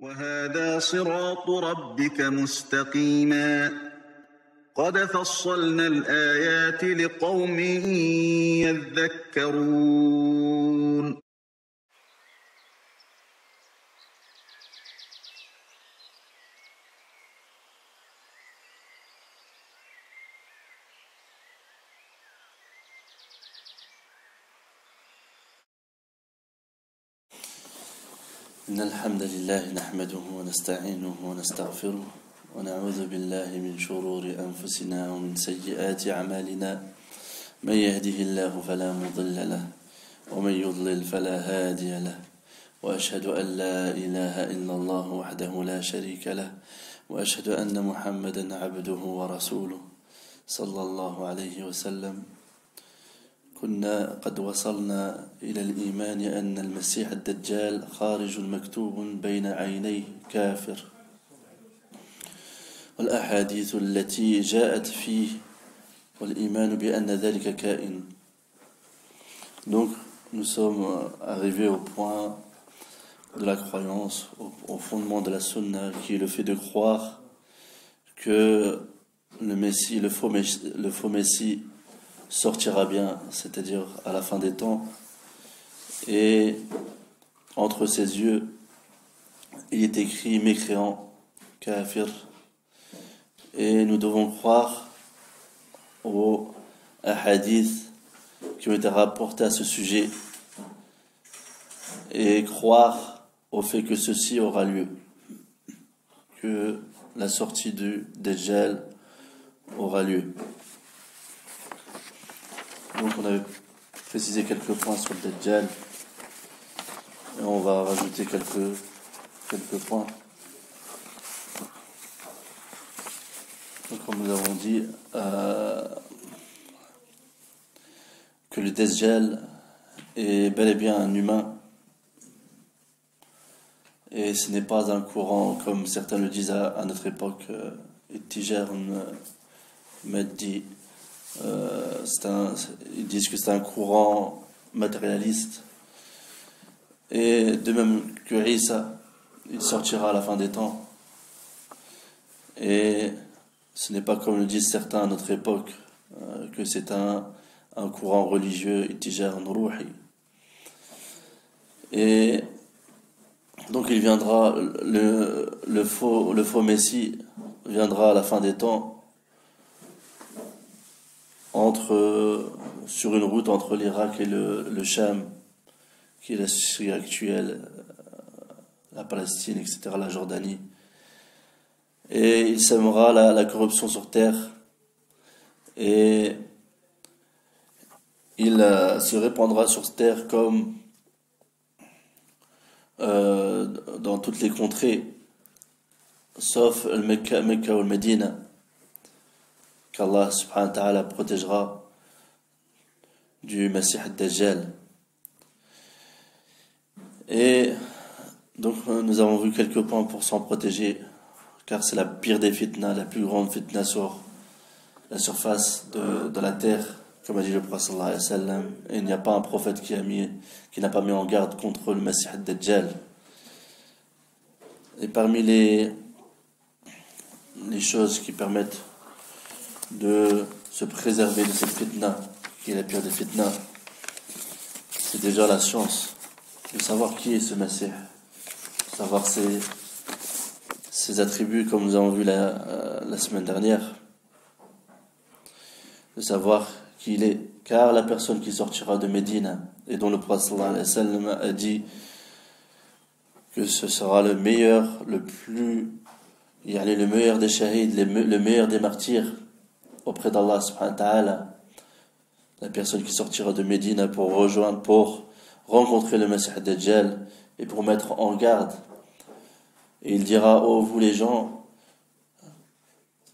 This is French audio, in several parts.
وهذا صراط ربك مستقيما قد فصلنا الآيات لقوم يذكرون إن الحمد لله نحمده ونستعينه ونستغفره ونعوذ بالله من شرور أنفسنا ومن سيئات أعمالنا من يهده الله فلا مضل له ومن يضلل فلا هادي له وأشهد أن لا إله إلا الله وحده لا شريك له وأشهد أن محمدا عبده ورسوله صلى الله عليه وسلم. كنا قد وصلنا إلى الإيمان أن المسيح الدجال خارج مكتوب بين عينيه كافر والأحاديث التي جاءت فيه والإيمان بأن ذلك كائن. Donc nous sommes arrivés au point de la croyance, au fondement de la sunna, qui est le fait de croire que le Messie, le faux Messie sortira bien, c'est-à-dire à la fin des temps, et entre ses yeux il est écrit mécréant, kafir, et nous devons croire aux hadiths qui ont été rapportés à ce sujet et croire au fait que ceci aura lieu, que la sortie du Dajjal aura lieu. Donc on avait précisé quelques points sur le Dajjal et on va rajouter quelques points. Donc comme nous avons dit que le Dajjal est bel et bien un humain et ce n'est pas un courant comme certains le disent à notre époque, Tijarun Maddi. Ils disent que c'est un courant matérialiste, et de même que Isa, il sortira à la fin des temps, et ce n'est pas comme le disent certains à notre époque, que c'est un courant religieux, Tijarun Ruhi. Et donc il viendra, le faux Messie viendra à la fin des temps sur une route entre l'Irak et le Cham, qui est la Syrie actuelle, la Palestine, etc., la Jordanie. Et il sèmera la corruption sur terre, et il se répandra sur terre comme dans toutes les contrées, sauf le Mecca ou le Médina, qu'Allah subhanahu wa ta'ala protégera du Messie ad-Dajjal. Et donc nous avons vu quelques points pour s'en protéger, car c'est la pire des fitnas, la plus grande fitna sur la surface de la terre, comme a dit le prophète sallallahu alayhi wa sallam. Et il n'y a pas un prophète qui n'a pas mis en garde contre le Messie ad-Dajjal. Et parmi les choses qui permettent de se préserver de cette fitna, qui est la pire des fitnas, c'est déjà la science, de savoir qui est ce Messie, savoir ses attributs, comme nous avons vu la semaine dernière, de savoir qui il est, car la personne qui sortira de Médine et dont le prophète sallallahu alayhi wa sallam a dit que ce sera le meilleur, le meilleur des shahids, le meilleur des martyrs auprès d'Allah subhanahu wa ta'ala, la personne qui sortira de Médine pour rencontrer le Messie ad-Dajjal et pour mettre en garde. Et il dira: oh vous les gens,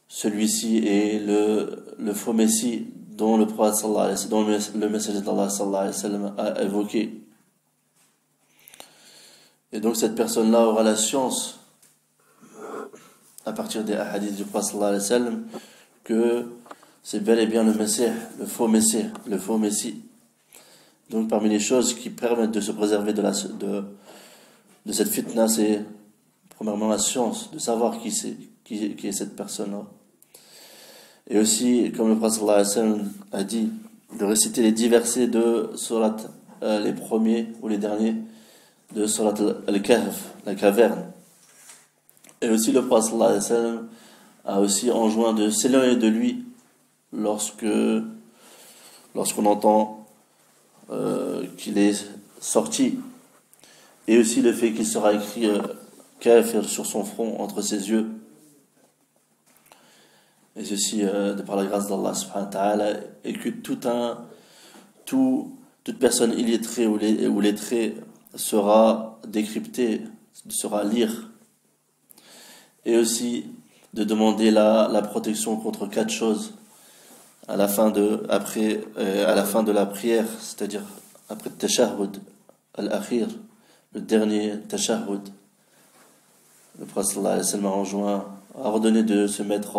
celui-ci est le faux Messie dont le prophète sallallahu alayhi wa sallam, dont le messager d'Allah sallallahu alayhi wa sallam a évoqué. Et donc cette personne-là aura la science, à partir des hadiths du prophète sallallahu alayhi wa sallam, que c'est bel et bien le Messie, le faux Messie. Donc parmi les choses qui permettent de se préserver de cette fitna, c'est premièrement la science de savoir qui est cette personne-là. Et aussi, comme le prophète sallallahu alayhi wa sallam a dit, de réciter les 10 versets de surat, les premiers ou les derniers de surat al-Kahf, la caverne. Et aussi le prophète sallallahu alayhi wa sallam a aussi enjoint de s'éloigner de lui lorsqu'on entend qu'il est sorti. Et aussi le fait qu'il sera écrit Kafir sur son front, entre ses yeux. Et ceci de par la grâce d'Allah subhanahu wa ta'ala, et que toute personne illettrée ou lettrée sera décryptée, sera lire. Et aussi de demander la protection contre 4 choses à la fin de la prière, c'est-à-dire après le tashahhud al-akhir, le dernier tashahhud. Le prophète sallallahu alayhi wa sallam a ordonné de se mettre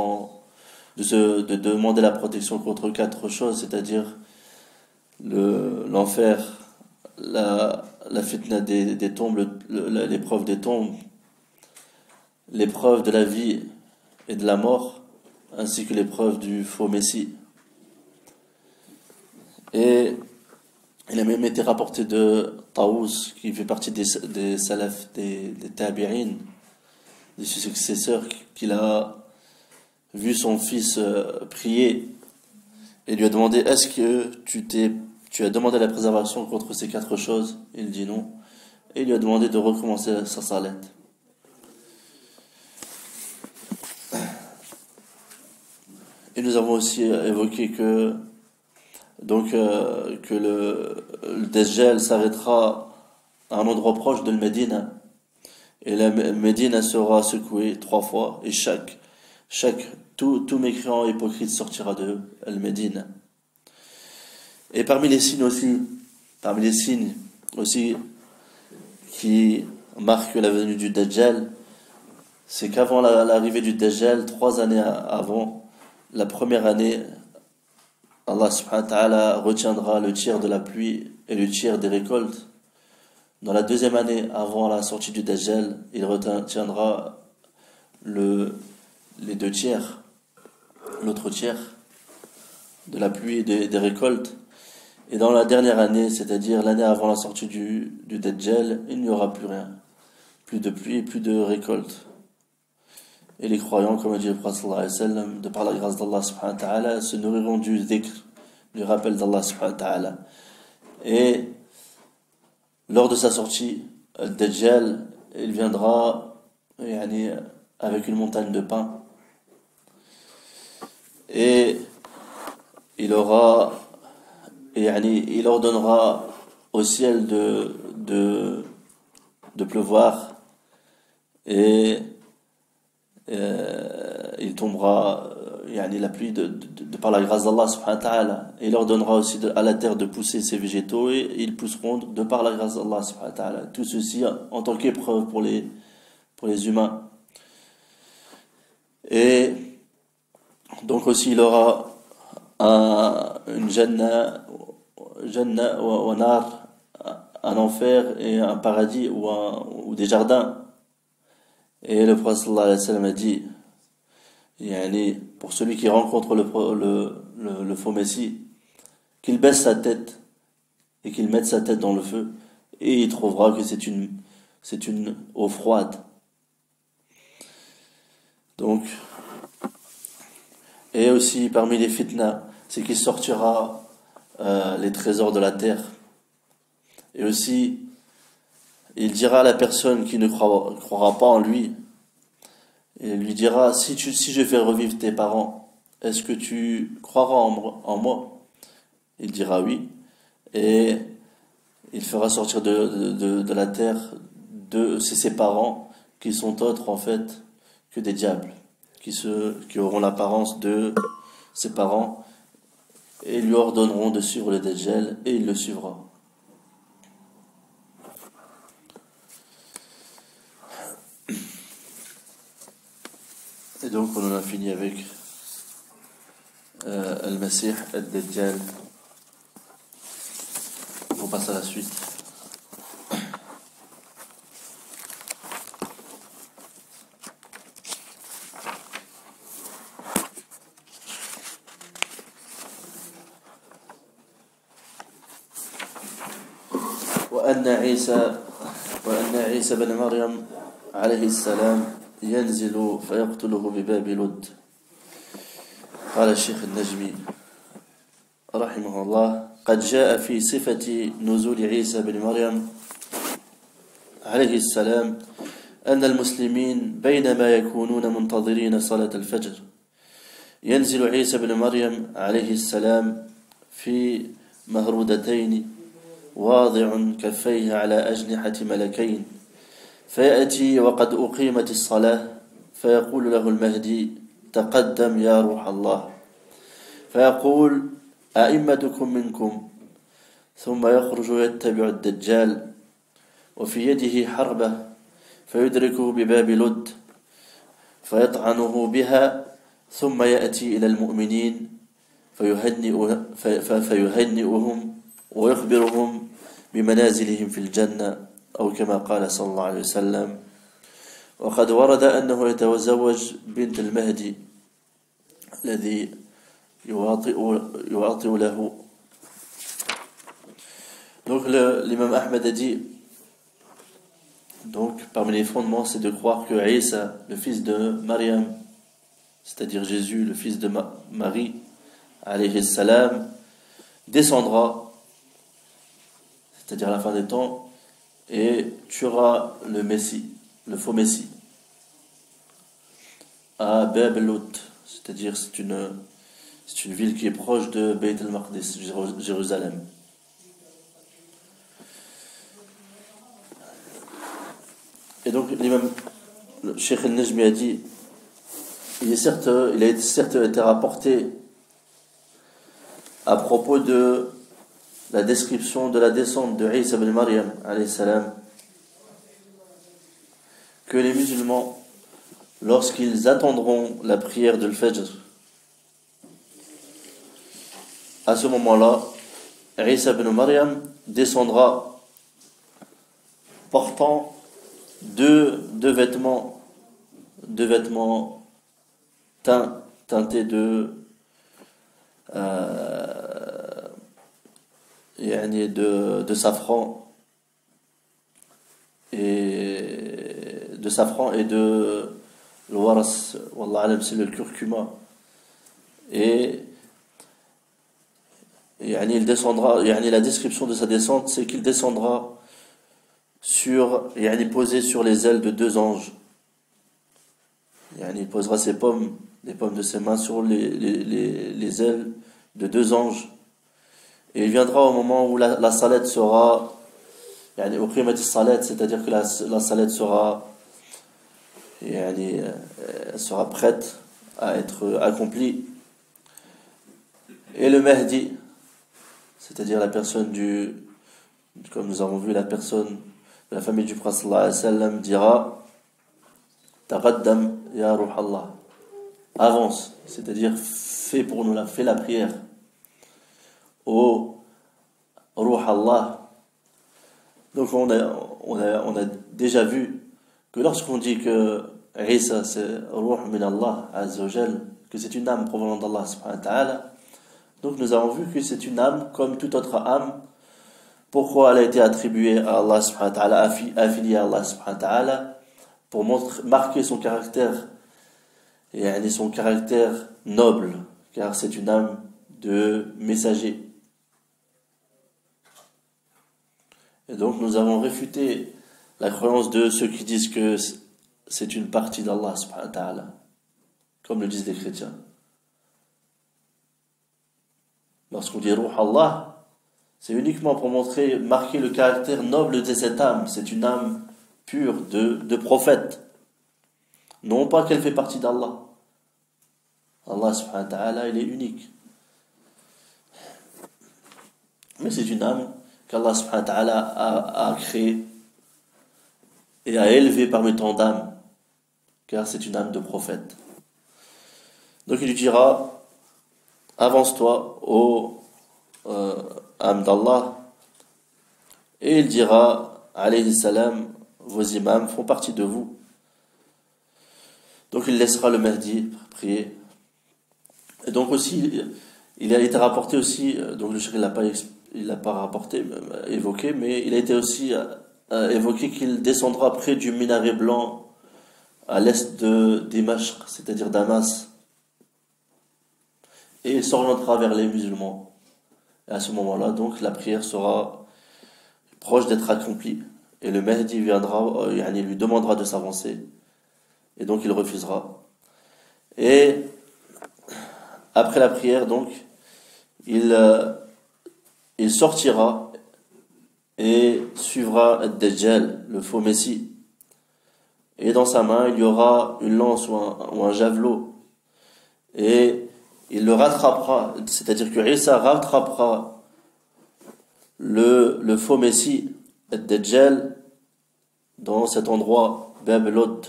de demander la protection contre 4 choses, c'est-à-dire l'enfer, la fitna des tombes, l'épreuve des tombes, l'épreuve de la vie et de la mort, ainsi que l'épreuve du faux messie. Et il a même été rapporté de Taous, qui fait partie des salaf, des tabi'in, des successeurs, qu'il a vu son fils prier et lui a demandé: est-ce que tu as demandé la préservation contre ces 4 choses? Il dit non, et il lui a demandé de recommencer sa salette. Et nous avons aussi évoqué que le Dajjal s'arrêtera à un endroit proche de Médine, et la Médine sera secouée 3 fois, et tout mécréant hypocrite sortira de Médine. Et parmi les signes aussi qui marquent la venue du Dajjal, c'est qu'avant l'arrivée du Dajjal, 3 années avant, la première année, Allah subhanahu wa ta'ala retiendra le tiers de la pluie et le tiers des récoltes. Dans la 2e année, avant la sortie du Dajjal, il retiendra les 2 tiers, l'autre tiers de la pluie et des récoltes. Et dans la dernière année, c'est-à-dire l'année avant la sortie du Dajjal, il n'y aura plus rien. Plus de pluie et plus de récolte. Et les croyants, comme a dit le prophète sallallahu alayhi wa sallam, de par la grâce d'Allah subhanahu wa ta'ala, se nourriront du dhikr, du rappel d'Allah subhanahu wa ta'ala. Et lors de sa sortie, le Dajjal, il viendra avec une montagne de pain. Et il ordonnera au ciel de pleuvoir, et il tombera la pluie de par la grâce d'Allah subhanahu wa ta'ala. Et il ordonnera aussi à la terre de pousser ses végétaux, et ils pousseront de par la grâce d'Allah subhanahu wa ta'ala. Tout ceci en tant qu'épreuve pour les humains. Et donc aussi il aura une Jannah ou nar, un enfer et un paradis ou des jardins. Et le prophète sallallahu alayhi wa sallam a dit, pour celui qui rencontre le faux messie, qu'il baisse sa tête et qu'il mette sa tête dans le feu, et il trouvera que c'est une eau froide. Donc, et aussi parmi les fitnas, c'est qu'il sortira les trésors de la terre. Et aussi, il dira à la personne qui ne croira pas en lui, et lui dira: si je fais revivre tes parents, est-ce que tu croiras en moi? Il dira oui, et il fera sortir de la terre ses parents, qui sont autres en fait que des diables, qui auront l'apparence de ses parents, et lui ordonneront de suivre le Dajjal, et il le suivra. Et donc on en a fini avec Al-Masih Ad-Dajjal. On passe à la suite. وأن عيسى بن مريم عليه السلام ينزل فيقتله بباب لد. قال الشيخ النجمي رحمه الله: قد جاء في صفة نزول عيسى بن مريم عليه السلام أن المسلمين بينما يكونون منتظرين صلاة الفجر ينزل عيسى بن مريم عليه السلام في مهرودتين واضع كفيه على أجنحة ملكين، فيأتي وقد أقيمت الصلاة فيقول له المهدي: تقدم يا روح الله، فيقول: أئمتكم منكم، ثم يخرج يتبع الدجال وفي يده حربة فيدركه بباب لد فيطعنه بها، ثم يأتي إلى المؤمنين فيهنئهم ويخبرهم بمنازلهم في الجنة، أو كما قال صلى الله عليه وسلم. وقد ورد أنه يتزوج بنت المهدي الذي يواطئ له. Donc l'imam Ahmed a dit, donc parmi les fondements, c'est de croire que Isa, le fils de Mariam, c'est-à-dire Jésus, le fils de Marie, alayhi salam, descendra, c'est-à-dire à la fin des temps, et tuera le Messie, le faux Messie, à Bab Lut, c'est-à-dire c'est une ville qui est proche de Beit al-Maqdis, Jérusalem. Et donc l'imam Cheikh al-Najmi a dit, il a certes été rapporté à propos de la description de la descente de Isa ibn Maryam alayhi salam, que les musulmans, lorsqu'ils attendront la prière de l'Fajr, à ce moment-là, Isa ibn Maryam descendra portant deux vêtements teintés de safran et de l'waras, wallah alam, c'est le curcuma. Et il descendra, la description de sa descente, c'est qu'il descendra posé sur les ailes de deux anges. Il posera les pommes de ses mains sur les ailes de deux anges. Et il viendra au moment où la salette sera, c'est-à-dire que la salette sera prête à être accomplie. Et le Mahdi, c'est-à-dire la personne comme nous avons vu, la personne de la famille du Prophète sallallahu alayhi wa sallam, dira: Taqaddam ya ruh Allah, avance, c'est-à-dire fais la prière. Ô ruh Allah. Donc on a déjà vu que lorsqu'on dit que Isa c'est ruh min Allah azza wa jal, que c'est une âme provenant d'Allah subhanahu wa ta'ala, donc nous avons vu que c'est une âme comme toute autre âme. Pourquoi elle a été attribuée à Allah subhanahu wa ta'ala, affiliée à Allah subhanahu wa ta'ala? Pour marquer son caractère, et son caractère noble, car c'est une âme de messager. Et donc nous avons réfuté la croyance de ceux qui disent que c'est une partie d'Allah subhanahu wa ta'ala, comme le disent les chrétiens. Lorsqu'on dit Ruh Allah, c'est uniquement pour marquer le caractère noble de cette âme. C'est une âme pure de prophète. Non pas qu'elle fait partie d'Allah. Allah subhanahu wa ta'ala, il est unique. Mais c'est une âme qu'Allah subhanahu wa ta'ala a créée et a élevée parmi tant d'âmes, car c'est une âme de prophète. Donc il lui dira: avance-toi, ô âme d'Allah. Et il dira, alayhi salam, vos imams font partie de vous. Donc il laissera le Mahdi prier. Et donc aussi, il a été rapporté aussi, donc le cheikh ne l'a pas il l'a pas rapporté, évoqué, mais il a été aussi évoqué qu'il descendra près du minaret blanc à l'est de Dimashq, c'est-à-dire Damas, et il s'orientera vers les musulmans. Et à ce moment-là, donc, la prière sera proche d'être accomplie. Et le Mahdi viendra, lui demandera de s'avancer. Et donc, il refusera. Et après la prière, donc, il sortira et suivra Ad-Dajjal, le faux messie. Et dans sa main, il y aura une lance ou un javelot. Et il le rattrapera, c'est-à-dire que Isa rattrapera le faux messie, Ad-Dajjal, dans cet endroit, Bab Lod,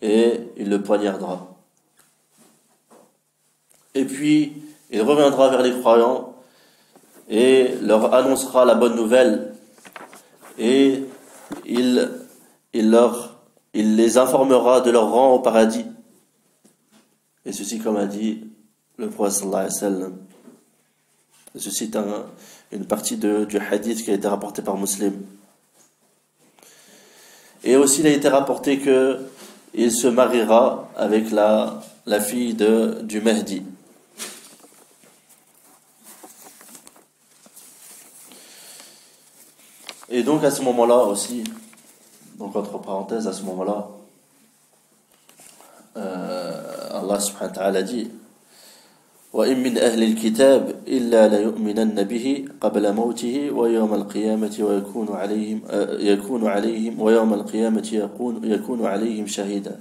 et il le poignardera. Et puis, il reviendra vers les croyants et leur annoncera la bonne nouvelle, et il les informera de leur rang au paradis. Et ceci, comme a dit le prophète sallallahu alayhi wa sallam. Ceci est une partie du hadith qui a été rapporté par Muslim. Et aussi, il a été rapporté que il se mariera avec la fille du Mahdi. Et donc, à ce moment-là aussi, donc entre parenthèses, à ce moment-là, Allah subhanahu wa ta'ala dit وَإِن مِّنْ أَهْلِ الْكِتَابِ إِلَّا لَيُؤْمِنَنَّ بِهِ قَبْلَ مَوْتِهِ وَيَوْمَ الْقِيَامَةِ يَكُونُ عَلَيْهِمْ شَهِيدًا.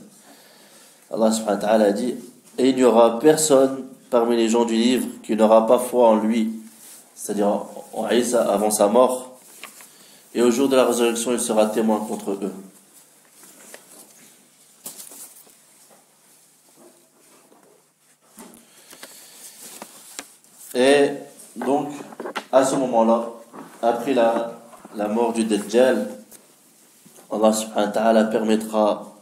Allah subhanahu wa ta'ala dit, et il n'y aura personne parmi les gens du livre qui n'aura pas foi en lui, c'est-à-dire en Isa avant sa mort, et au jour de la résurrection il sera témoin contre eux. Et donc, à ce moment-là, après la mort du Dajjal, Allah subhanahu wa ta'ala permettra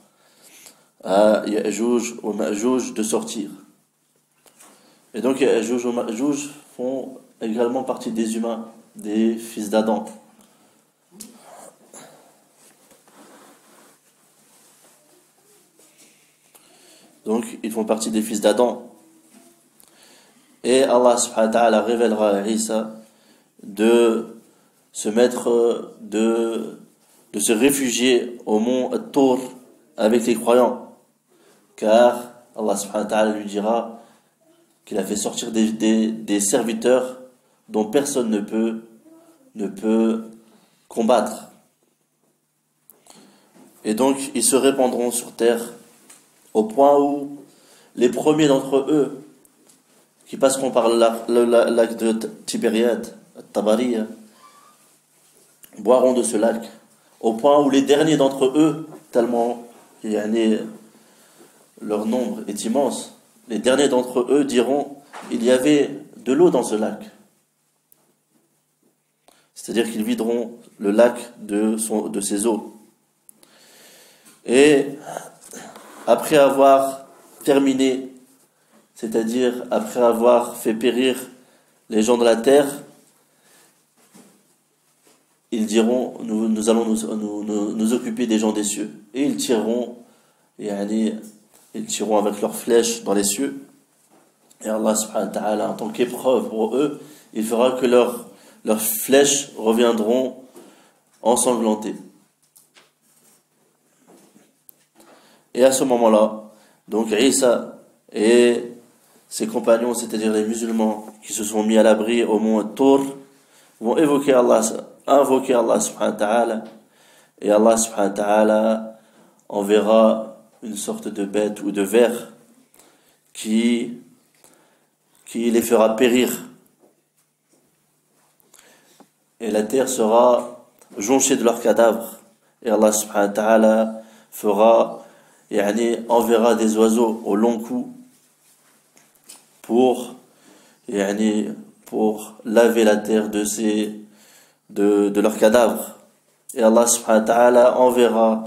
à Ya'juj ou Ma'juj de sortir. Et donc, Ya'juj ou Ma'juj font également partie des humains, des fils d'Adam. Donc, ils font partie des fils d'Adam. Et Allah subhanahu wa ta'ala révélera à Isa de se réfugier au mont At-Tur avec les croyants. Car Allah subhanahu wa ta'ala lui dira qu'il a fait sortir des serviteurs dont personne ne peut combattre. Et donc, ils se répandront sur terre au point où les premiers d'entre eux qui passeront par le lac de Tibériade, Tabariya, boiront de ce lac, au point où les derniers d'entre eux, tellement leur nombre est immense, les derniers d'entre eux diront, il y avait de l'eau dans ce lac. C'est-à-dire qu'ils videront le lac de ses eaux. Et après avoir terminé, c'est-à-dire après avoir fait périr les gens de la terre, ils diront, nous allons nous occuper des gens des cieux. Et ils tireront avec leurs flèches dans les cieux. Et Allah subhanahu wa ta'ala, en tant qu'épreuve pour eux, il fera que leurs flèches reviendront ensanglantées. Et à ce moment-là, donc Isa et ses compagnons, c'est-à-dire les musulmans qui se sont mis à l'abri au mont Tour, vont invoquer Allah subhanahu wa ta'ala, et Allah subhanahu wa ta'ala enverra une sorte de bête ou de ver qui les fera périr. Et la terre sera jonchée de leurs cadavres. Et Allah subhanahu wa ta'ala enverra des oiseaux au long cou pour laver la terre de leurs cadavres. Et Allah subhanahu wa ta'ala enverra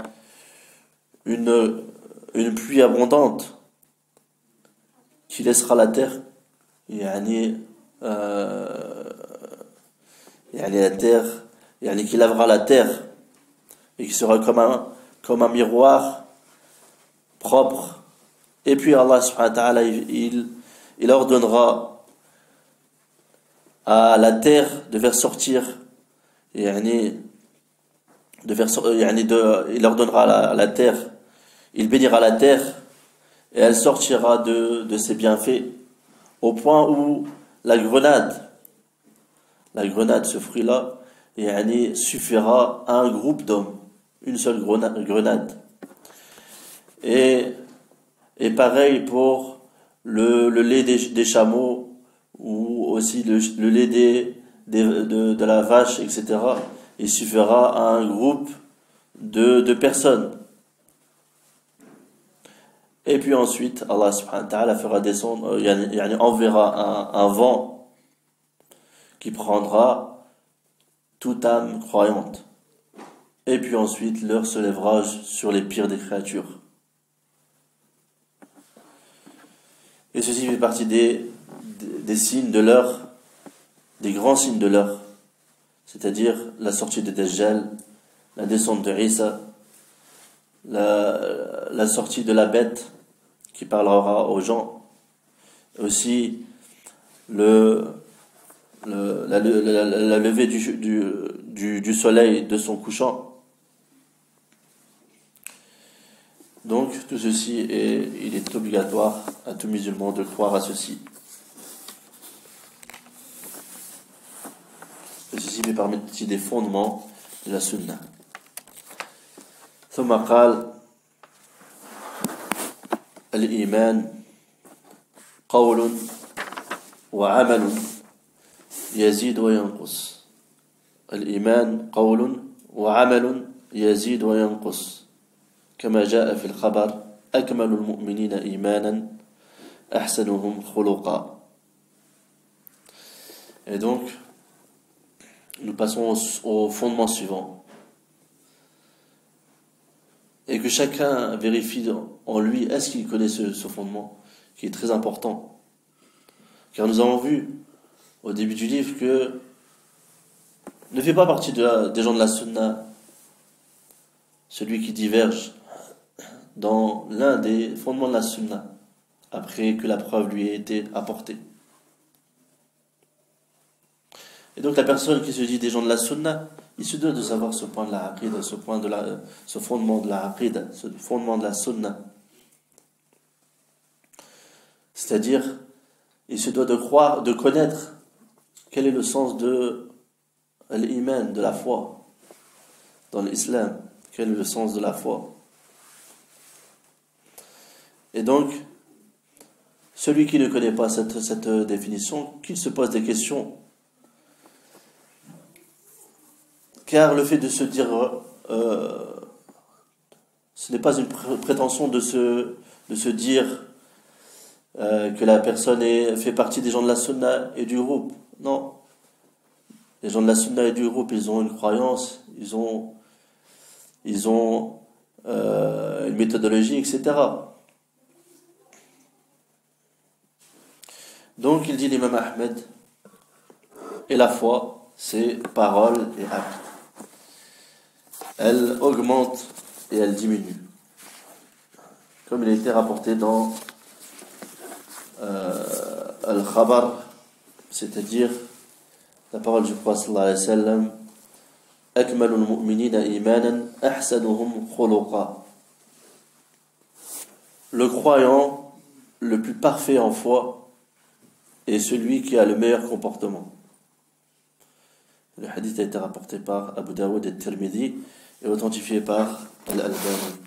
une pluie abondante qui laissera la terre yani la terre, yani qui lavera la terre et qui sera comme un miroir propre. Et puis Allah subhanahu wa ta'ala, il ordonnera à la terre de faire sortir, yani, il ordonnera à la terre, il bénira la terre et elle sortira de ses bienfaits au point où la grenade, ce fruit-là, yani, suffira à un groupe d'hommes, une seule grenade. Et pareil pour le lait des chameaux ou aussi le lait de la vache, etc. Il suffira à un groupe de personnes. Et puis ensuite, Allah subhanahu wa ta'ala fera descendre, yani enverra un vent qui prendra toute âme croyante. Et puis ensuite, l'heure se lèvera sur les pires des créatures. Et ceci fait partie des signes de l'heure, des grands signes de l'heure, c'est-à-dire la sortie de Dajjal, la descente de Isa, la sortie de la bête qui parlera aux gens, aussi la levée du soleil de son couchant. Donc tout ceci il est obligatoire à tout musulman de croire à ceci. Ceci fait partie des fondements de la sunna. ثم قال الإيمان قول وعمل يزيد وينقص. الإيمان قول وعمل يزيد وينقص كما جاء في الخبر أكمل المؤمنين إيمانا أحسنهم خلقا. Et donc nous passons au fondement suivant. Et que chacun vérifie en lui, est-ce qu'il connaît ce fondement, qui est très important. Car nous avons vu au début du livre que ne fait pas partie des gens de la sunna celui qui diverge dans l'un des fondements de la sunna, après que la preuve lui ait été apportée. Et donc la personne qui se dit des gens de la sunna, il se doit de savoir ce point de la aqida, ce fondement de la aqida, ce fondement de la sunna. C'est-à-dire, il se doit de croire, de connaître quel est le sens de l'iman, de la foi dans l'islam. Quel est le sens de la foi? Et donc, celui qui ne connaît pas cette définition, qu'il se pose des questions. Car le fait de se dire, ce n'est pas une prétention de se dire que la personne fait partie des gens de la sunna et du groupe. Non. Les gens de la sunna et du groupe, ils ont une croyance, ils ont une méthodologie, etc. Donc il dit l'imam Ahmed, et la foi, c'est parole et acte. Elle augmente et elle diminue. Comme il a été rapporté dans Al-Khabar, c'est-à-dire la parole du prophète sallallahu alayhi wa sallam, أكمل المؤمنين إيمانا أحسنهم خلقا. Le croyant le plus parfait en foi est celui qui a le meilleur comportement. Le hadith a été rapporté par Abu Daoud et Tirmidhi et authentifié par Al-Albani.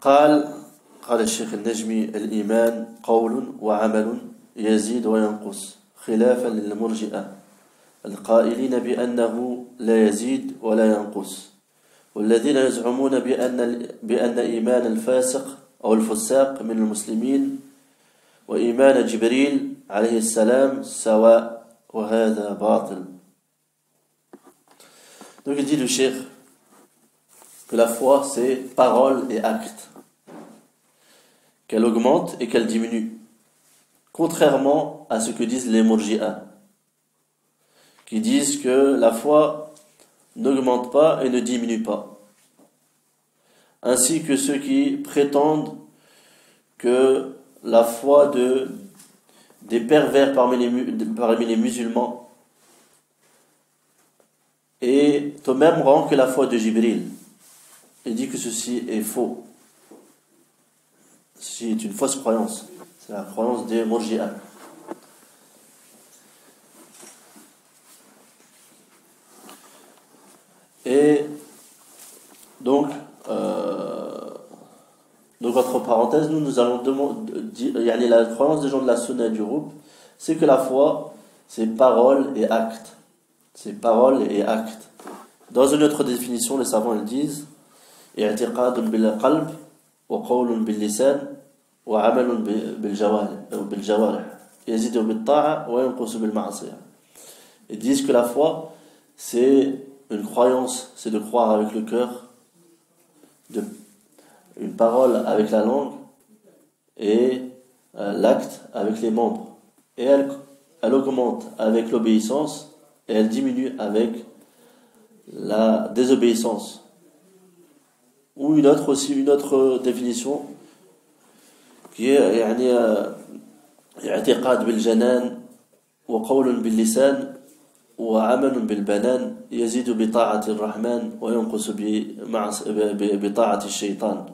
قال الشيخ النجمي الإيمان قول وعمل يزيد وينقص خلافا للمرجئة القائلين بأنه لا يزيد ولا ينقص والذين يزعمون بأن إيمان الفاسق أو الفساق من المسلمين وإيمان جبريل عليه السلام سواء وهذا باطل. Donc il dit le cheikh que la foi c'est parole et acte, qu'elle augmente et qu'elle diminue, contrairement à ce que disent les Murji'a, qui disent que la foi n'augmente pas et ne diminue pas, ainsi que ceux qui prétendent que la foi des pervers parmi les musulmans est au même rang que la foi de Jibril. Il dit que ceci est faux. Ceci est une fausse croyance. C'est la croyance des Murji'a. Et donc, entre parenthèses, nous allons dire, la croyance des gens de la Sunna et du groupe, c'est que la foi, c'est parole et acte. C'est parole et acte. Dans une autre définition, les savants ils disent i'tiqadun bil qalb wa qawlun bil lisan wa 'amalun bil jawarih yazidu bit ta'a wa yanqusu bil ma'siyah. Ils disent que la foi, c'est une croyance, c'est de croire avec le cœur, une parole avec la langue et l'acte avec les membres. Et elle augmente avec l'obéissance et elle diminue avec la désobéissance. Ou une autre définition qui est i'tiqad bil janan wa qawlun bil lisan wa 'amalun bil banan yazidu bi ta'ati ar-rahman wa yanqusu bi ta'ati ash-shaytan.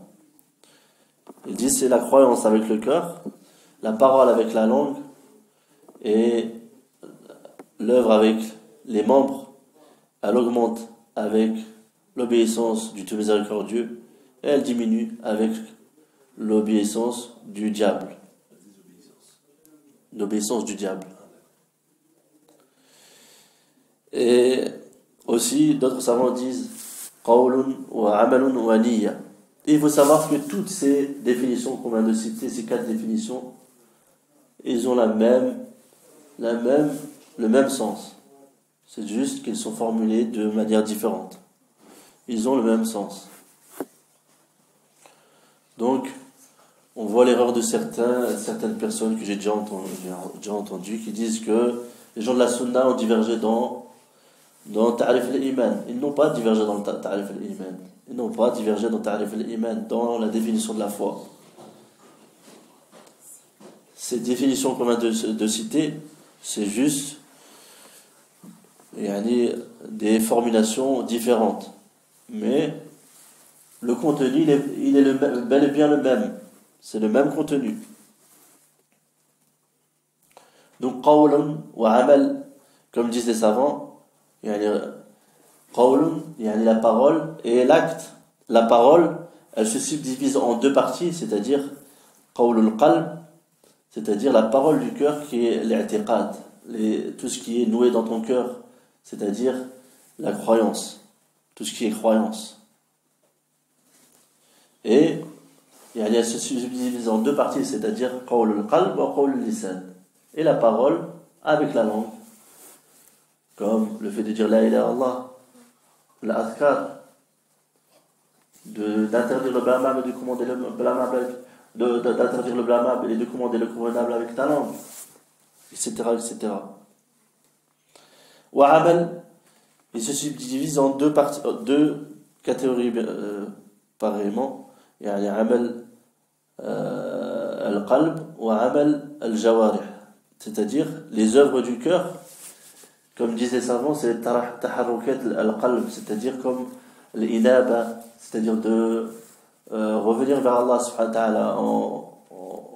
Ils disent c'est la croyance avec le cœur, la parole avec la langue et l'œuvre avec les membres. Elle augmente avec l'obéissance du tout miséricordieux et elle diminue avec l'obéissance du diable. L'obéissance du diable. Et aussi d'autres savants disent qawlun wa 'amalun wa niyya. Et il faut savoir que toutes ces définitions qu'on vient de citer, ces 4 définitions, ils ont le même sens. C'est juste qu'ils sont formulés de manière différente. Ils ont le même sens. Donc, on voit l'erreur de certaines personnes que j'ai déjà entendues qui disent que les gens de la Sunna ont divergé dans Ta'rif al-Iman. Ils n'ont pas divergé dans Ta'rif al-Iman. Ils n'ont pas divergé dans Ta'rif al-Iman, dans la définition de la foi. Ces définitions qu'on vient de citer, c'est juste des formulations différentes. Mais le contenu, il est bel et bien le même. C'est le même contenu. Donc, qawlun wa 'amal, comme disent les savants, qawlun, la parole, et l'acte. La parole, elle se subdivise en 2 parties, c'est-à-dire qawlul qalb, c'est-à-dire la parole du cœur qui est l'i'tiqad, tout ce qui est noué dans ton cœur, c'est-à-dire la croyance, tout ce qui est croyance. Et elle se subdivise en 2 parties, c'est-à-dire qawlul qalb wa qawlul lisan, et la parole avec la langue, comme le fait de dire la ilaha illallah, l'adhkar, d'interdire le blâmable et de commander le blâmable, d'interdire le blâmable et de commander le convenable avec ta langue, etc. etc. Wa amal, il se subdivise en 2 catégories pareillement. Il y a amal al-qalb wa amal al-jawarih, c'est-à-dire les œuvres du cœur, comme disent les savants, c'est taharrukat al-qalb, c'est-à-dire comme l'inaba, c'est-à-dire de revenir vers Allah subhanahu wa ta'ala,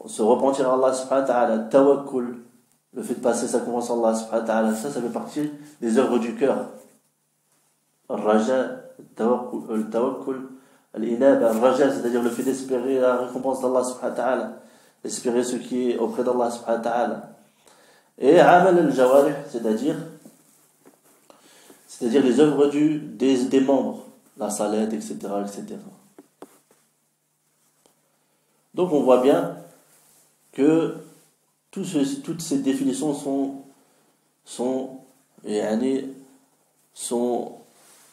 se repentir à Allah subhanahu wa ta'ala, tawakkul, le fait de passer sa confiance à Allah subhanahu wa ta'ala, ça fait partie des œuvres du cœur. Al-raja, al-tawakkul, al-inaba, al-raja, c'est-à-dire le fait d'espérer la récompense d'Allah subhanahu wa ta'ala, espérer ce qui est auprès d'Allah subhanahu wa ta'ala. Et amal al-jawarih, c'est-à-dire les œuvres des membres, la salat, etc., etc. Donc on voit bien que toutes ces définitions ont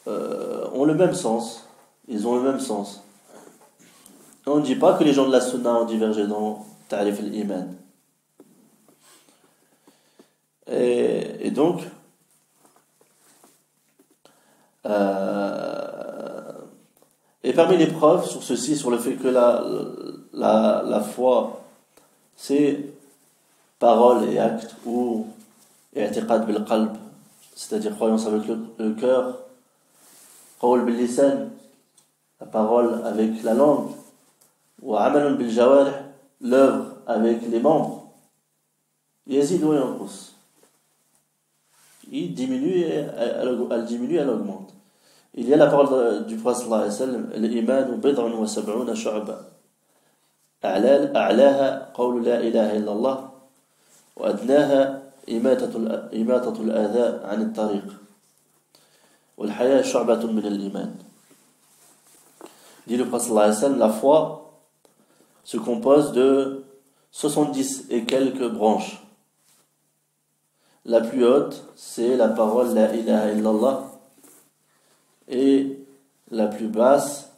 le même sens. Ils ont le même sens. On ne dit pas que les gens de la Sunna ont divergé dans Ta'rif al-Iman. Et donc, et parmi les preuves sur ceci, sur le fait que la foi, c'est parole et acte, ou i'tiqad bil qalb, c'est-à-dire croyance avec le cœur, qawl bil lisan, la parole avec la langue, ou amal bil jawarih, l'œuvre avec les membres, yazid wa yanqus. Il diminue, elle diminue, elle augmente. Il y a la parole du prophète sallallahu alayhi wa sallam, l'iman bid'un wa sab'una shu'ba. أعلاها قول لا إله إلا الله وأدناها إماتة الأذى عن الطريق والحياة شعبة من الإيمان. Dit le prophète sallallahu alayhi wa sallam, la foi se compose de 70 et quelques branches. La plus haute, c'est la parole la ilaha illallah, et la plus basse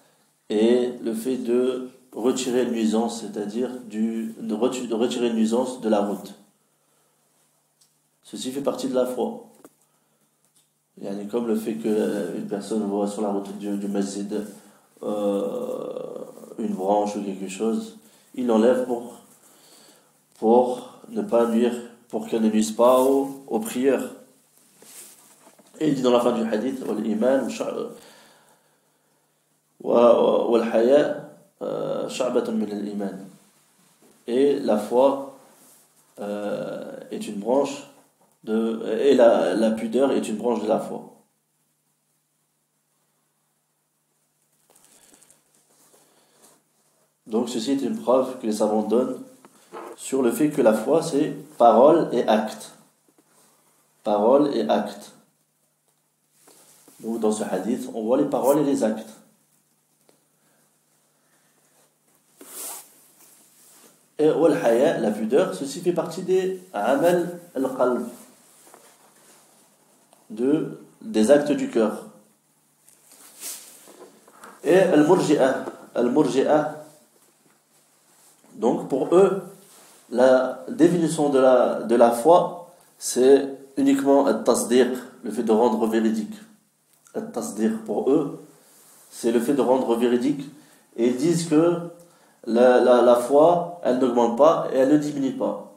est le fait de retirer une nuisance, c'est-à-dire de retirer une nuisance de la route. Ceci fait partie de la foi. Comme le fait qu'une personne voit sur la route du masjid une branche ou quelque chose, il l'enlève pour ne pas nuire, pour qu'elle ne nuise pas aux prières. Et il dit dans la fin du hadith, wal-iman wal-haya sha'batun min al-iman. Et la foi est une branche et la pudeur est une branche de la foi. Donc ceci est une preuve que les savants donnent sur le fait que la foi c'est parole et acte. Parole et acte. Donc dans ce hadith, on voit les paroles et les actes. Et wal-haya, la pudeur, ceci fait partie des amal al-qalb, des actes du cœur. Et al-murji'ah, donc pour eux, la définition de la foi, c'est uniquement al-tasdiq, le fait de rendre véridique. Al-tasdiq, pour eux, c'est le fait de rendre véridique. Et ils disent que la foi, elle n'augmente pas et elle ne diminue pas.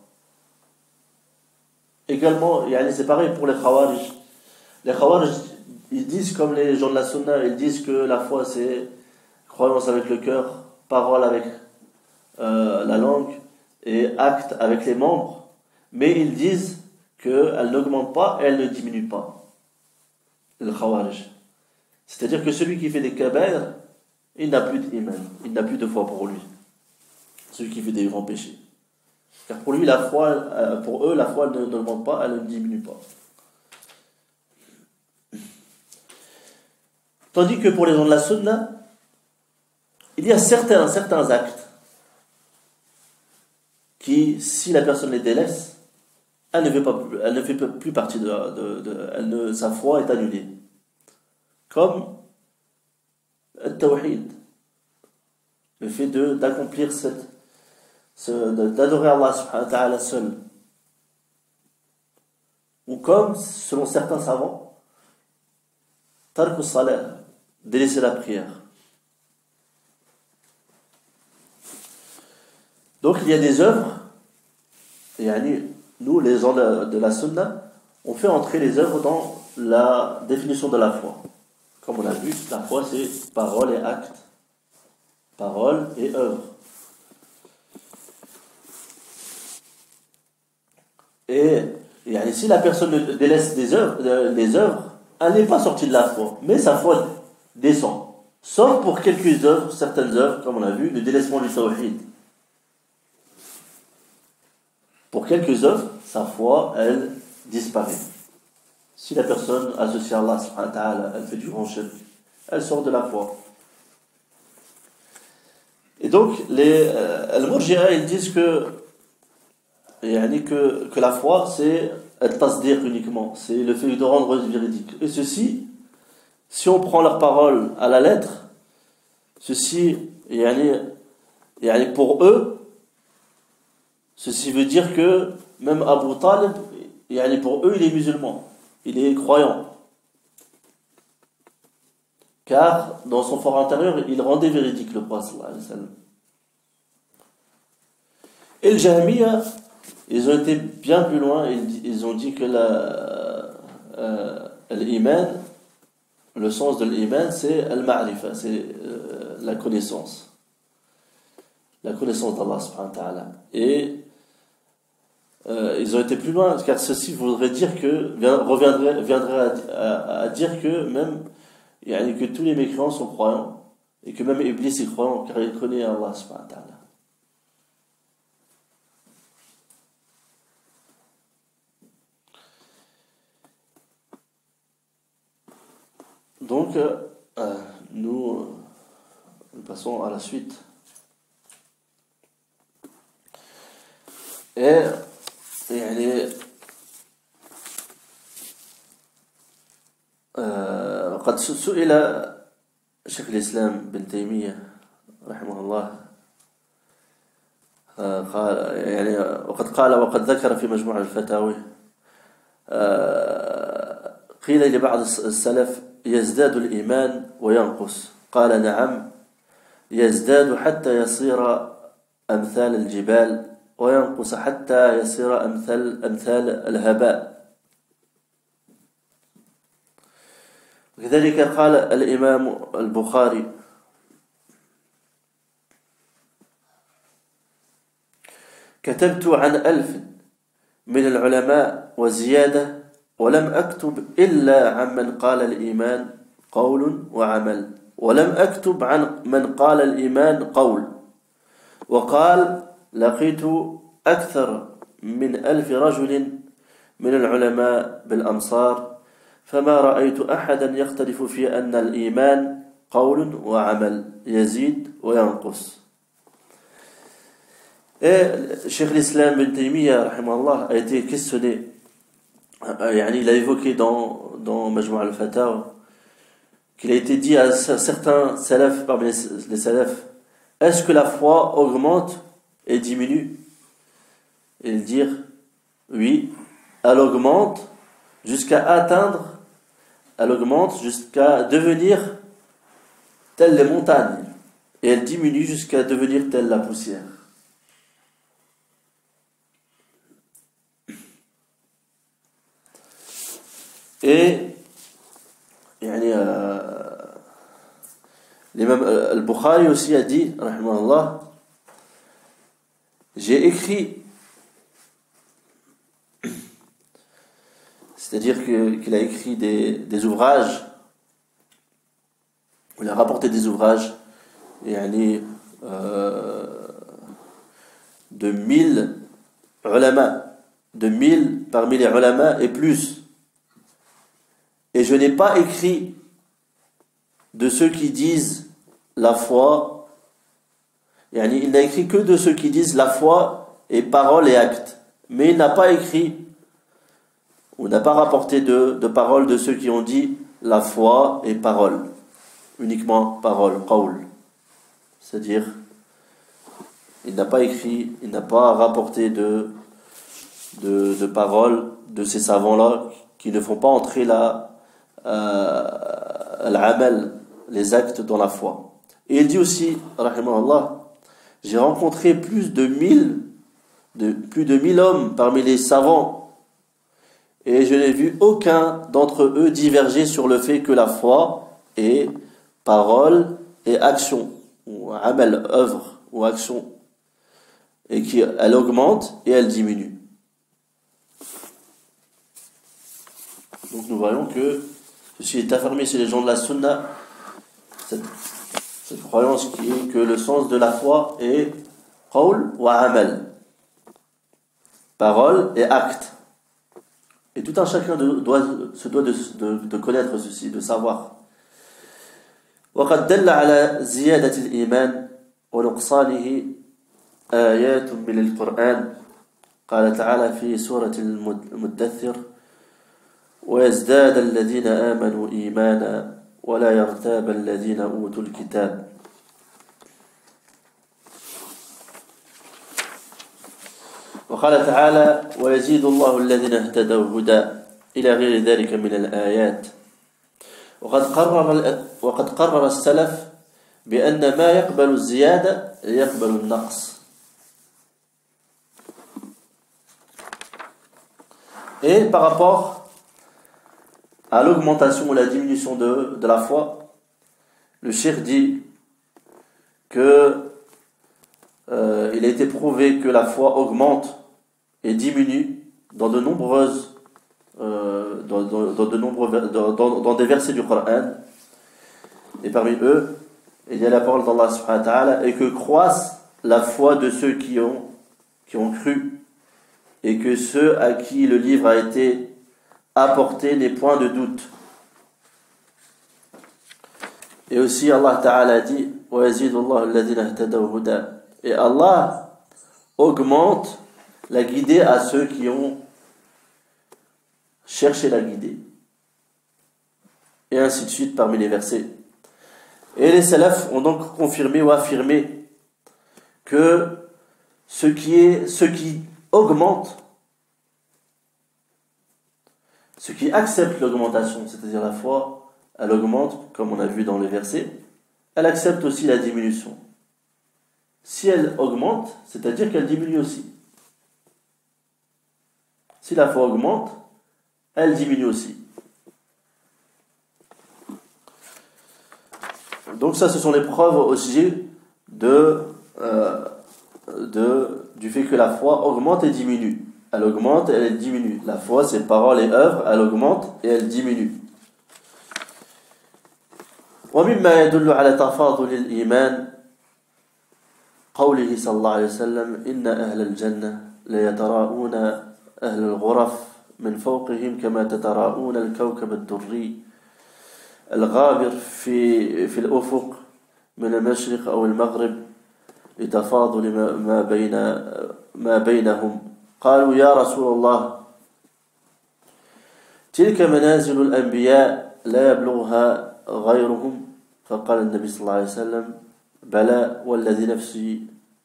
Également, c'est pareil pour les khawarij. Les khawarij, ils disent comme les gens de la sunna, ils disent que la foi c'est croyance avec le cœur, parole avec la langue et acte avec les membres, mais ils disent qu'elle n'augmente pas et elle ne diminue pas. Le khawarij. C'est-à-dire que celui qui fait des kabair, il n'a plus d'iman, il n'a plus de foi pour lui. Celui qui fait des grands péchés. Car pour lui, pour eux, la foi n'augmente pas, elle ne diminue pas. Tandis que pour les gens de la sunna, il y a certains actes qui, si la personne les délaisse, elle ne fait plus partie sa foi est annulée. Comme le tawhid, le fait d'accomplir d'adorer Allah subhanahu wa ta'ala seul. Ou comme, selon certains savants, tarku salat, délaisser la prière. Donc il y a des œuvres, nous les gens de la sunna, on fait entrer les œuvres dans la définition de la foi. Comme on a vu, la foi c'est parole et acte. Parole et œuvre. Et si la personne délaisse les œuvres, elle n'est pas sortie de la foi, mais sa foi descend. Sauf pour quelques œuvres, certaines œuvres, comme on a vu, le délaissement du tawhid. Pour quelques œuvres, sa foi, elle disparaît. Si la personne associe à Allah subhanahu wa ta'ala, elle fait du grand shirk, elle sort de la foi. Et donc, les Al-Murji'a, ils disent que la foi, c'est al-tasdir uniquement, c'est le fait de rendre véridique. Et ceci, si on prend leur parole à la lettre, ceci, pour eux, ceci veut dire que même Abu Talib, pour eux, il est musulman, il est croyant. Car dans son fort intérieur, il rendait véridique le prophète sallallahu alayhi wa sallam. Et le Jahmiya, ils ont été bien plus loin, ils ont dit que l'iman, le sens de l'iman, c'est al-ma'rifa, c'est la connaissance. La connaissance d'Allah subhanahu wa ta'ala. Et ils ont été plus loin, car ceci voudrait dire que, viendrait à dire que même, que tous les mécréants sont croyants, et que même Iblis est croyant, car il connaît Allah subhanahu wa ta'ala. Donc, nous passons à la suite. Et قد سئل شيخ الإسلام بن تيمية رحمه الله وقد ذكر في مجموع الفتاوي قيل لبعض السلف يزداد الإيمان وينقص قال نعم يزداد حتى يصير أمثال الجبال وينقص حتى يصير أمثال الهباء. وكذلك قال الإمام البخاري كتبت عن 1000 من العلماء وزيادة ولم أكتب إلا عن من قال الإيمان قول وعمل ولم أكتب عن من قال الإيمان قول. وقال لقيت أكثر من 1000 رجل من العلماء بالأمصار فما رأيت أحدا يختلف في أن الإيمان قول وعمل يزيد وينقص. Et Cheikh l'Islam bin Taymiyyah rahimahullah a été questionné, il a évoqué dans Majmou' al-Fatawa qu'il a été dit à certains salafs parmi les salafs, est-ce que la foi augmente et diminue? Et ils dirent oui, elle augmente jusqu'à devenir telle les montagnes et elle diminue jusqu'à devenir telle la poussière. Et l'imam al-Bukhari aussi a dit rahimahullah, j'ai écrit, c'est-à-dire qu'il a écrit des ouvrages, il a rapporté des ouvrages de 1000 ulama, de 1000 parmi les ulama et plus. Et je n'ai pas écrit de ceux qui disent la foi, il n'a écrit que de ceux qui disent la foi et parole et acte. Mais il n'a pas écrit, ou n'a pas rapporté de paroles de ceux qui ont dit la foi et parole. Uniquement parole, qawl. C'est-à-dire, il n'a pas écrit, il n'a pas rapporté de paroles de ces savants-là qui ne font pas entrer l'amal, les actes dans la foi. Et il dit aussi, rahimahullah, j'ai rencontré plus de 1000 hommes parmi les savants et je n'ai vu aucun d'entre eux diverger sur le fait que la foi est parole et action, ou amal, œuvre ou action, et qu'elle augmente et elle diminue. Donc nous voyons que ceci est affirmé chez les gens de la Sunna, cette croyance qui est que le sens de la foi est qawl wa amal, parole et acte. Et tout un chacun se doit de connaître ceci, de savoir. وقد دل على زيادة الإيمان ونقصانه آيات من القرآن قال تعالى في سورة المدثر ويزداد الذين آمنوا إيمانا ولا يرتاب الذين أوتوا الكتاب. وقال تعالى ويزيد الله الذين اهتدوا هدى إلى غير ذلك من الآيات وقد قرر السلف بأن ما يقبل الزيادة يقبل النقص. Et par rapport à l'augmentation ou la diminution de la foi, le cheikh dit que il a été prouvé que la foi augmente et diminue dans de nombreuses dans des versets du Coran, et parmi eux il y a la parole d'Allah subhanahu wa ta'ala, et que croisse la foi de ceux qui ont cru, et que ceux à qui le livre a été apporté n'aient point de doute. Et aussi Allah ta'ala dit wa yazidullahu alladhina ihtadaw huda, et Allah augmente la guidée à ceux qui ont cherché la guidée, et ainsi de suite parmi les versets. Et les salafs ont donc confirmé ou affirmé que ce qui augmente, ce qui accepte l'augmentation, c'est-à-dire la foi, elle augmente, comme on a vu dans les versets, elle accepte aussi la diminution. Si elle augmente, c'est-à-dire qu'elle diminue aussi. Si la foi augmente, elle diminue aussi. Donc ça, ce sont les preuves au sujet du fait que la foi augmente et diminue. Elle augmente et elle diminue. La foi, c'est parole et œuvre, elle augmente et elle diminue. ومما يدل على تفاضل الإيمان قوله صلى الله عليه وسلم إن أهل الجنة ليتراءون أهل الغرف من فوقهم كما تتراءون الكوكب الدري الغابر في الأفق من المشرق أو المغرب لتفاضل ما بينهم. قالوا يا رسول الله تلك منازل الأنبياء لا يبلغها غيرهم؟ فقال النبي صلى الله عليه وسلم بلى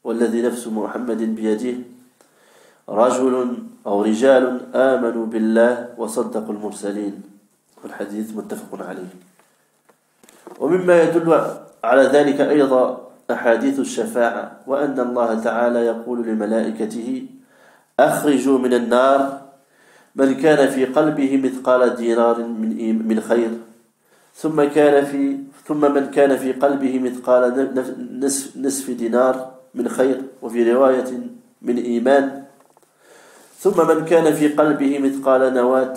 والذي نفس محمد بيده رجل أو رجال آمنوا بالله وصدقوا المرسلين. والحديث متفق عليه. ومما يدل على ذلك أيضا أحاديث الشفاعة، وأن الله تعالى يقول لملائكته أخرجوا من النار من كان في قلبه مثقال دينار من خير ثم من كان في قلبه مثقال نصف دينار من خير، وفي رواية من إيمان، ثم من كان في قلبه مثقال نواة،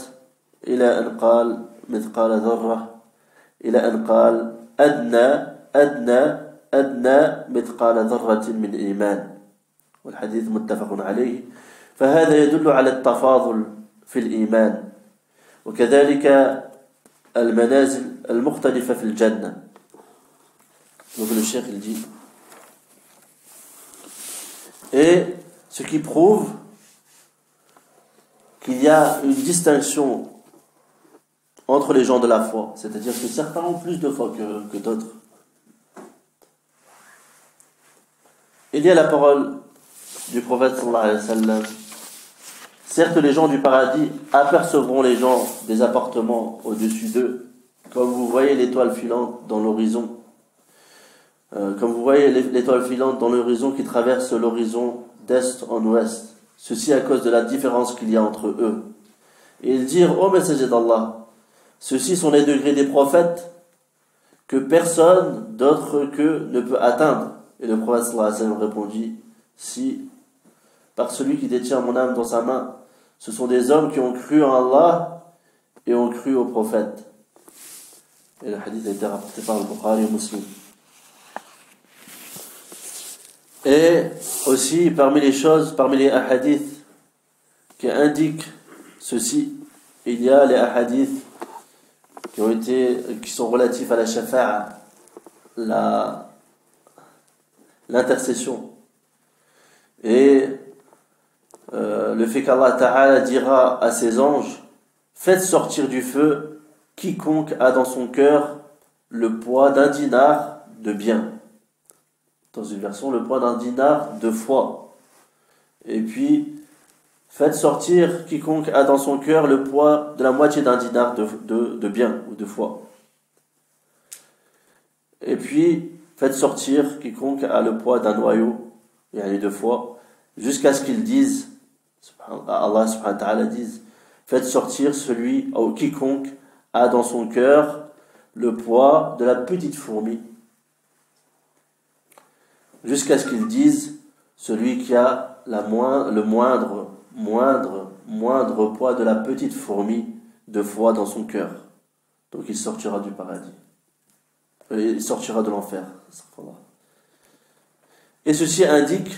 إلى أن قال مثقال ذرة، إلى أن قال أدنى مثقال ذرة من إيمان. والحديث متفق عليه. فهذا يدل على التفاضل في الإيمان، وكذلك المنازل المختلفة في الجنة. Donc le cheikh il dit, et ce qui prouve qu'il y a une distinction entre les gens de la foi, c'est-à-dire que certains ont plus de foi que d'autres. Il y a la parole du prophète sallallahu alayhi wa sallam. Certes, les gens du paradis apercevront les gens des appartements au-dessus d'eux, comme vous voyez l'étoile filante dans l'horizon. Comme vous voyez l'étoile filante dans l'horizon qui traverse l'horizon d'est en ouest. Ceci à cause de la différence qu'il y a entre eux. Et ils dirent, ô messager d'Allah, ceux-ci sont les degrés des prophètes que personne d'autre qu'eux ne peut atteindre. Et le prophète sallallahu alayhi wa sallam répondit, si, par celui qui détient mon âme dans sa main, ce sont des hommes qui ont cru en Allah et ont cru au prophète. Et le hadith a été rapporté par le Bukhari et Muslim. Et aussi, parmi les hadiths qui indiquent ceci, il y a les hadiths qui sont relatifs à la shafa'a, l'intercession, et le fait qu'Allah Ta'ala dira à ses anges, faites sortir du feu quiconque a dans son cœur le poids d'un dinar de bien. Dans une version, le poids d'un dinar de foi. Et puis Faites sortir quiconque a dans son cœur le poids de la moitié d'un dinar de bien ou de foi. Et puis, faites sortir quiconque a le poids d'un noyau, de foi, jusqu'à ce qu'ils disent, Allah subhanahu wa ta'ala dise, faites sortir celui ou quiconque a dans son cœur le poids de la petite fourmi. Jusqu'à ce qu'ils disent, celui qui a le moindre poids de la petite fourmi de foi dans son cœur. Donc il sortira du paradis. Il sortira de l'enfer. Et ceci indique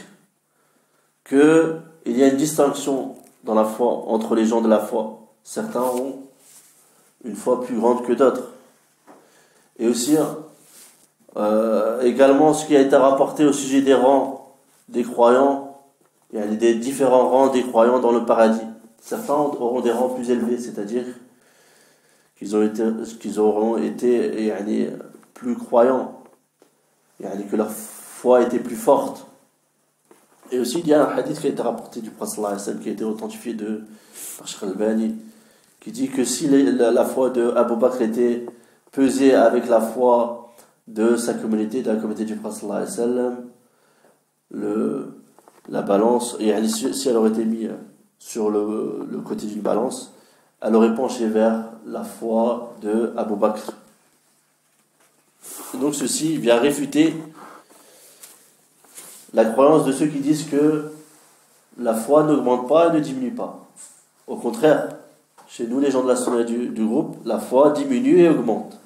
qu'il y a une distinction dans la foi entre les gens de la foi. Certains ont une foi plus grande que d'autres. Et aussi, également, ce qui a été rapporté au sujet des rangs des croyants, il y a des différents rangs des croyants dans le paradis. Certains auront des rangs plus élevés, c'est-à-dire qu'ils auront été plus croyants, que leur foi était plus forte. Et aussi, il y a un hadith qui a été rapporté du prophète sallallahu alayhi wa sallam, qui a été authentifié par Sheikh Al-Albani, qui dit que si la foi de Abu Bakr était pesée avec la foi de sa communauté, de la communauté du prophète sallallahu alayhi wa sallam, la balance, si elle aurait été mise sur le côté d'une balance, elle aurait penché vers la foi de Abu Bakr. Et donc ceci vient réfuter la croyance de ceux qui disent que la foi n'augmente pas et ne diminue pas. Au contraire, chez nous les gens de la sunna du groupe, la foi diminue et augmente.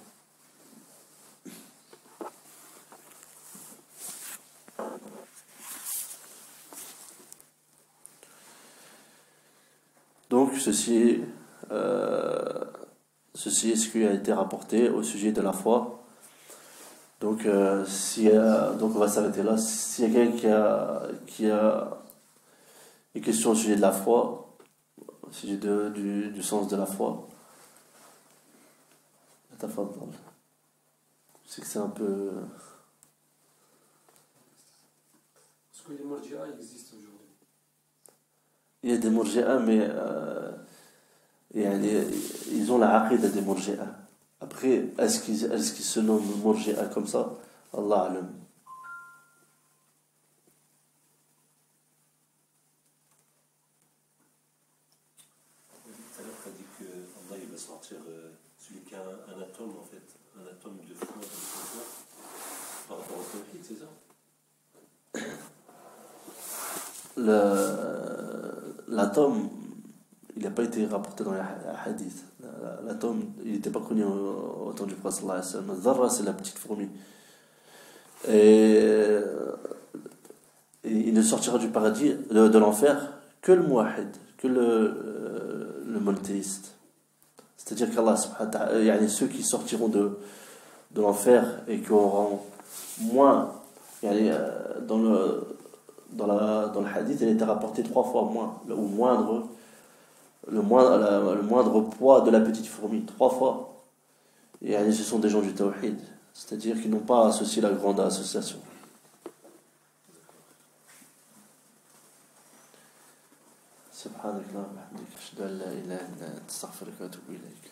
Donc ceci est ce qui a été rapporté au sujet de la foi. Donc, donc on va s'arrêter là. S'il y a quelqu'un qui a une question au sujet de la foi, au sujet du sens de la foi, je sais que c'est un peu... Est-ce que les Murji'a existent aujourd'hui? Il y a des Murji'a, mais ils ont la aqida des Murji'a. Après, est-ce qu'ils se nomment Murji'a comme ça? Allah alam. Tout à l'heure, tu as dit que Allah il va sortir celui qui a un atome, en fait, un atome de foi dans son corps, par rapport au tawhid, c'est ça? L'atome, il n'a pas été rapporté dans les hadiths. L'atome, il n'était pas connu au temps du prophète sallallahu alayhi wa sallam. Dharra, c'est la petite fourmi. Et il ne sortira du paradis, de l'enfer, que le muwahhid, que le monothéiste. C'est-à-dire qu'Allah subhanahu wa ta'ala, ceux qui sortiront de l'enfer et qui auront moins, dans le hadith, il a été rapporté 3 fois moins, le moindre poids de la petite fourmi, 3 fois. Et ce sont des gens du tawhid, c'est-à-dire qu'ils n'ont pas associé la grande association. سبحانك اللهم وبحمدك أشهد أن لا إله إلا أنت أستغفرك وأتوب إليك